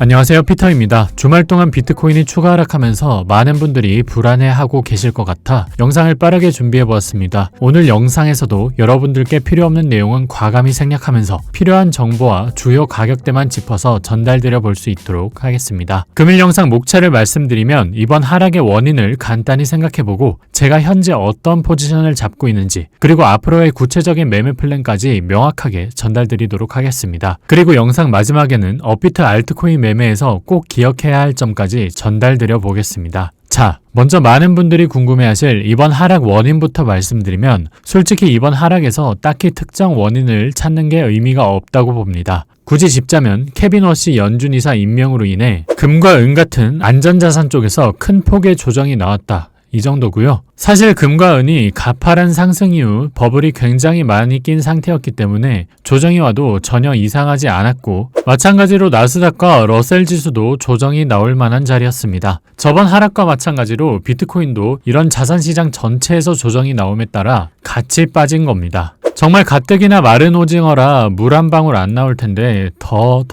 안녕하세요, 피터입니다. 주말 동안 비트코인이 추가 하락하면서 많은 분들이 불안해하고 계실 것 같아 영상을 빠르게 준비해보았습니다. 오늘 영상에서도 여러분들께 필요없는 내용은 과감히 생략하면서 필요한 정보와 주요 가격대만 짚어서 전달드려 볼 수 있도록 하겠습니다. 금일 영상 목차를 말씀드리면 이번 하락의 원인을 간단히 생각해보고 제가 현재 어떤 포지션을 잡고 있는지 그리고 앞으로의 구체적인 매매 플랜까지 명확하게 전달드리도록 하겠습니다. 그리고 영상 마지막에는 업비트 알트코인 매매에서 꼭 기억해야 할 점까지 전달드려 보겠습니다. 자, 먼저 많은 분들이 궁금해하실 이번 하락 원인부터 말씀드리면 솔직히 이번 하락에서 딱히 특정 원인을 찾는 게 의미가 없다고 봅니다. 굳이 짚자면 케빈 워시 연준이사 임명으로 인해 금과 은 같은 안전자산 쪽에서 큰 폭의 조정이 나왔다. 이 정도고요. 사실 금과 은이 가파른 상승 이후 버블이 굉장히 많이 낀 상태였기 때문에 조정이 와도 전혀 이상하지 않았고 마찬가지로 나스닥과 러셀 지수도 조정이 나올 만한 자리였습니다. 저번 하락과 마찬가지로 비트코인도 이런 자산시장 전체에서 조정이 나옴에 따라 같이 빠진 겁니다. 정말 가뜩이나 마른 오징어라 물 한 방울 안 나올 텐데 더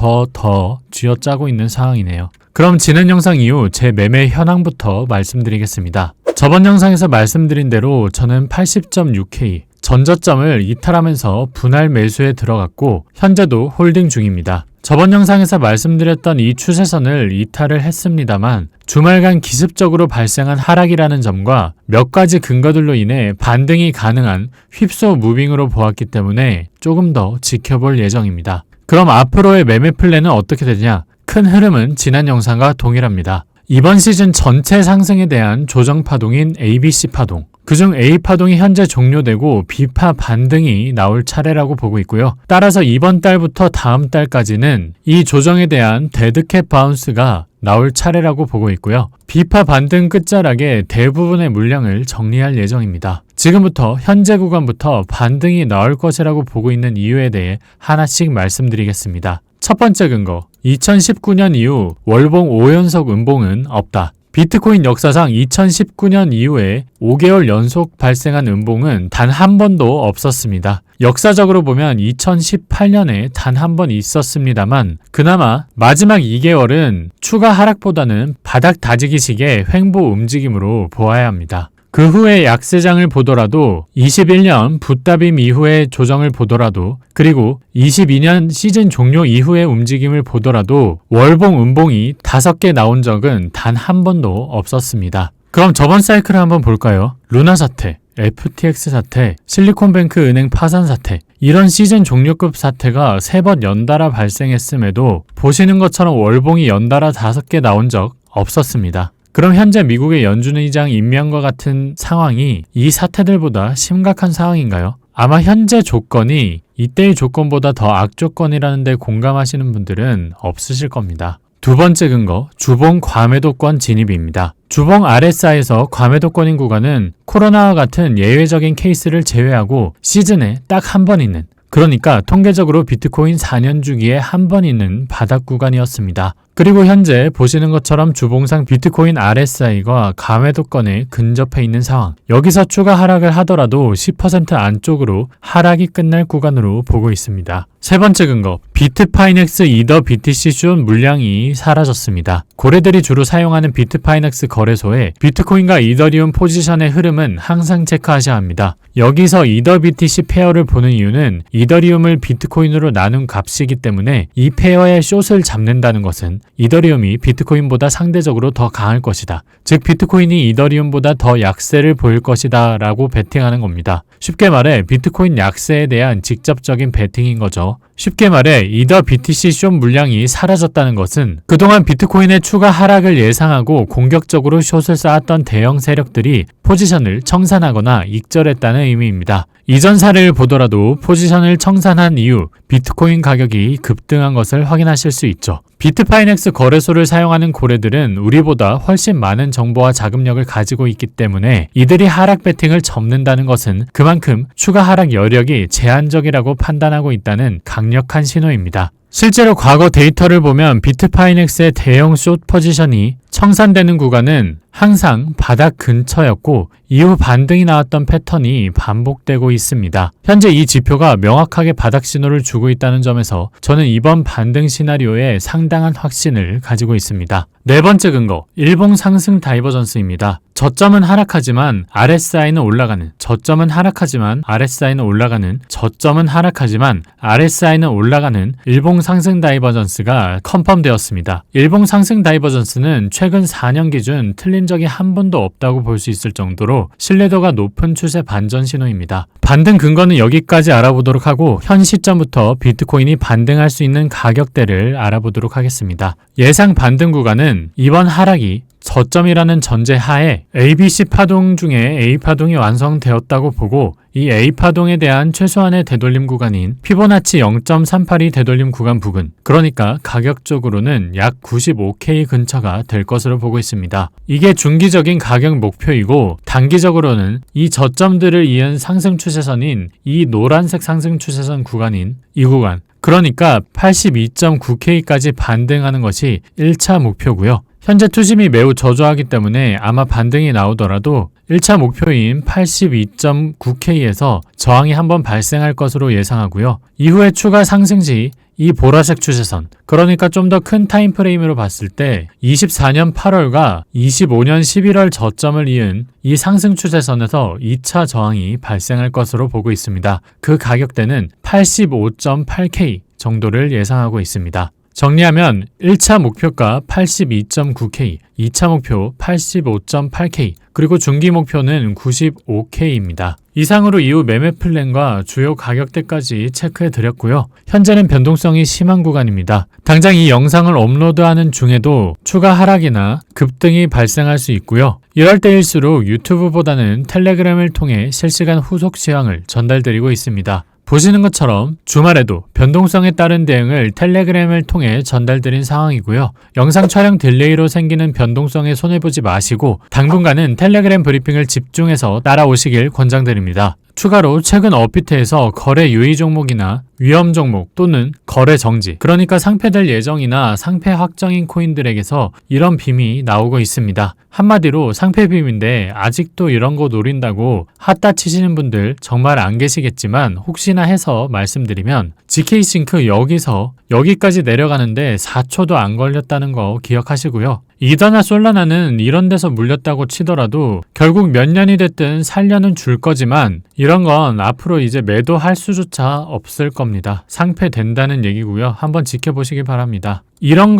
쥐어짜고 있는 상황이네요. 그럼 지난 영상 이후 제 매매 현황부터 말씀드리겠습니다. 저번 영상에서 말씀드린 대로 저는 80.6K 전저점을 이탈하면서 분할 매수에 들어갔고 현재도 홀딩 중입니다. 저번 영상에서 말씀드렸던 이 추세선을 이탈을 했습니다만 주말간 기습적으로 발생한 하락이라는 점과 몇 가지 근거들로 인해 반등이 가능한 휩소 무빙으로 보았기 때문에 조금 더 지켜볼 예정입니다. 그럼 앞으로의 매매 플랜은 어떻게 되냐? 큰 흐름은 지난 영상과 동일합니다. 이번 시즌 전체 상승에 대한 조정 파동인 ABC 파동, 그중 A 파동이 현재 종료되고 B파 반등이 나올 차례라고 보고 있고요. 따라서 이번 달부터 다음 달까지는 이 조정에 대한 데드캣 바운스가 나올 차례라고 보고 있고요. B파 반등 끝자락에 대부분의 물량을 정리할 예정입니다. 지금부터 현재 구간부터 반등이 나올 것이라고 보고 있는 이유에 대해 하나씩 말씀드리겠습니다. 첫 번째 근거, 2019년 이후 월봉 5연속 음봉은 없다. 비트코인 역사상 2019년 이후에 5개월 연속 발생한 음봉은 단 한 번도 없었습니다. 역사적으로 보면 2018년에 단 한 번 있었습니다만 그나마 마지막 2개월은 추가 하락보다는 바닥 다지기식의 횡보 움직임으로 보아야 합니다. 그 후에 약세장을 보더라도 21년 붓다빔 이후의 조정을 보더라도 그리고 22년 시즌 종료 이후의 움직임을 보더라도 월봉 음봉이 5개 나온 적은 단 한 번도 없었습니다. 그럼 저번 사이클을 한번 볼까요? 루나 사태, FTX 사태, 실리콘뱅크 은행 파산 사태 이런 시즌 종료급 사태가 3번 연달아 발생했음에도 보시는 것처럼 월봉이 연달아 5개 나온 적 없었습니다. 그럼 현재 미국의 연준 의장 임명과 같은 상황이 이 사태들보다 심각한 상황인가요? 아마 현재 조건이 이때의 조건보다 더 악조건이라는 데 공감하시는 분들은 없으실 겁니다. 두 번째 근거, 주봉 과매도권 진입입니다. 주봉 RSI에서 과매도권인 구간은 코로나와 같은 예외적인 케이스를 제외하고 시즌에 딱 한 번 있는, 그러니까 통계적으로 비트코인 4년 주기에 한 번 있는 바닥 구간이었습니다. 그리고 현재 보시는 것처럼 주봉상 비트코인 RSI가 과매도권에 근접해 있는 상황. 여기서 추가 하락을 하더라도 10% 안쪽으로 하락이 끝날 구간으로 보고 있습니다. 세 번째 근거, 비트파이넥스 이더 BTC 숏 물량이 사라졌습니다. 고래들이 주로 사용하는 비트파이넥스 거래소에 비트코인과 이더리움 포지션의 흐름은 항상 체크하셔야 합니다. 여기서 이더 BTC 페어를 보는 이유는 이더리움을 비트코인으로 나눈 값이기 때문에 이 페어의 숏을 잡는다는 것은 이더리움이 비트코인보다 상대적으로 더 강할 것이다. 즉 비트코인이 이더리움보다 더 약세를 보일 것이다 라고 베팅하는 겁니다. 쉽게 말해 비트코인 약세에 대한 직접적인 베팅인 거죠. 쉽게 말해 이더 BTC 숏 물량이 사라졌다는 것은 그동안 비트코인의 추가 하락을 예상하고 공격적으로 숏을 쌓았던 대형 세력들이 포지션을 청산하거나 익절했다는 의미입니다. 이전 사례를 보더라도 포지션을 청산한 이후 비트코인 가격이 급등한 것을 확인하실 수 있죠. 비트파이넥스 거래소를 사용하는 고래들은 우리보다 훨씬 많은 정보와 자금력을 가지고 있기 때문에 이들이 하락 베팅을 접는다는 것은 그만큼 추가 하락 여력이 제한적이라고 판단하고 있다는 강력한 신호입니다. 실제로 과거 데이터를 보면 비트파이넥스의 대형 숏 포지션이 청산되는 구간은 항상 바닥 근처였고 이후 반등이 나왔던 패턴이 반복되고 있습니다. 현재 이 지표가 명확하게 바닥 신호를 주고 있다는 점에서 저는 이번 반등 시나리오에 상당한 확신을 가지고 있습니다. 네 번째 근거, 일봉 상승 다이버전스입니다. 저점은 하락하지만 RSI는 올라가는, 저점은 하락하지만 RSI는 올라가는, 저점은 하락하지만 RSI는 올라가는 일봉 상승 다이버전스가 컨펌되었습니다. 일봉 상승 다이버전스는 최근 4년 기준 틀린 적이 한 번도 없다고 볼 수 있을 정도로 신뢰도가 높은 추세 반전 신호입니다. 반등 근거는 여기까지 알아보도록 하고 현 시점부터 비트코인이 반등할 수 있는 가격대를 알아보도록 하겠습니다. 예상 반등 구간은 이번 하락이 저점이라는 전제 하에 ABC 파동 중에 A파동이 완성되었다고 보고 이 A파동에 대한 최소한의 되돌림 구간인 피보나치 0.382 되돌림 구간 부근, 그러니까 가격적으로는 약 95K 근처가 될 것으로 보고 있습니다. 이게 중기적인 가격 목표이고 단기적으로는 이 저점들을 이은 상승 추세선인 이 노란색 상승 추세선 구간인 이 구간, 그러니까 82.9K까지 반등하는 것이 1차 목표고요. 현재 투심이 매우 저조하기 때문에 아마 반등이 나오더라도 1차 목표인 82.9K에서 저항이 한번 발생할 것으로 예상하고요. 이후에 추가 상승 시 이 보라색 추세선, 그러니까 좀 더 큰 타임프레임으로 봤을 때 24년 8월과 25년 11월 저점을 이은 이 상승 추세선에서 2차 저항이 발생할 것으로 보고 있습니다. 그 가격대는 85.8K 정도를 예상하고 있습니다. 정리하면 1차 목표가 82.9K, 2차 목표 85.8K, 그리고 중기 목표는 95K입니다. 이상으로 이후 매매 플랜과 주요 가격대까지 체크해 드렸고요. 현재는 변동성이 심한 구간입니다. 당장 이 영상을 업로드하는 중에도 추가 하락이나 급등이 발생할 수 있고요. 이럴 때일수록 유튜브보다는 텔레그램을 통해 실시간 후속 시황을 전달드리고 있습니다. 보시는 것처럼 주말에도 변동성에 따른 대응을 텔레그램을 통해 전달드린 상황이고요. 영상 촬영 딜레이로 생기는 변동성에 손해보지 마시고 당분간은 텔레그램 브리핑을 집중해서 따라오시길 권장드립니다. 추가로 최근 업비트에서 거래 유의 종목이나 위험 종목 또는 거래 정지, 그러니까 상폐될 예정이나 상폐 확정인 코인들에게서 이런 빔이 나오고 있습니다. 한마디로 상폐 빔인데 아직도 이런 거 노린다고 핫다 치시는 분들 정말 안 계시겠지만 혹시나 해서 말씀드리면 GK싱크 여기서 여기까지 내려가는데 4초도 안 걸렸다는 거 기억하시고요. 이더나 솔라나는 이런 데서 물렸다고 치더라도 결국 몇 년이 됐든 살려는 줄 거지만 이런 건 앞으로 이제 매도할 수조차 없을 겁니다. 상폐된다는 얘기고요. 한번 지켜보시기 바랍니다. 이런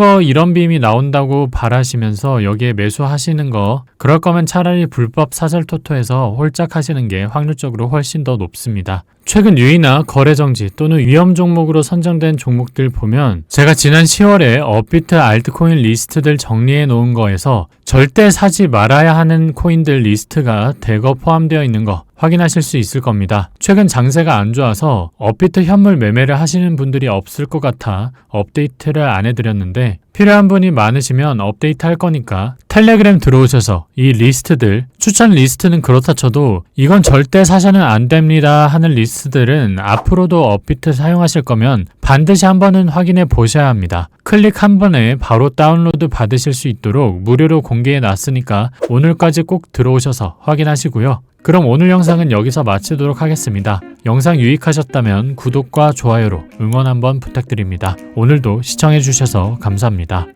빔이 나온다고 바라시면서 여기에 매수하시는 거, 그럴 거면 차라리 불법 사설 토토에서 홀짝 하시는 게 확률적으로 훨씬 더 높습니다. 최근 유의나 거래 정지 또는 위험 종목으로 선정된 종목들 보면 제가 지난 10월에 업비트 알트코인 리스트들 정리해 놓은 거에서 절대 사지 말아야 하는 코인들 리스트가 대거 포함되어 있는 거 확인하실 수 있을 겁니다. 최근 장세가 안 좋아서 업비트 현물 매매를 하시는 분들이 없을 것 같아 업데이트를 안 해드렸는데 필요한 분이 많으시면 업데이트 할 거니까 텔레그램 들어오셔서 이 리스트들, 추천 리스트는 그렇다 쳐도 이건 절대 사셔는 안 됩니다 하는 리스트들은 앞으로도 업비트 사용하실 거면 반드시 한 번은 확인해 보셔야 합니다. 클릭 한 번에 바로 다운로드 받으실 수 있도록 무료로 공개해 놨으니까 오늘까지 꼭 들어오셔서 확인하시고요. 그럼 오늘 영상은 여기서 마치도록 하겠습니다. 영상 유익하셨다면 구독과 좋아요로 응원 한번 부탁드립니다. 오늘도 시청해주셔서 감사합니다.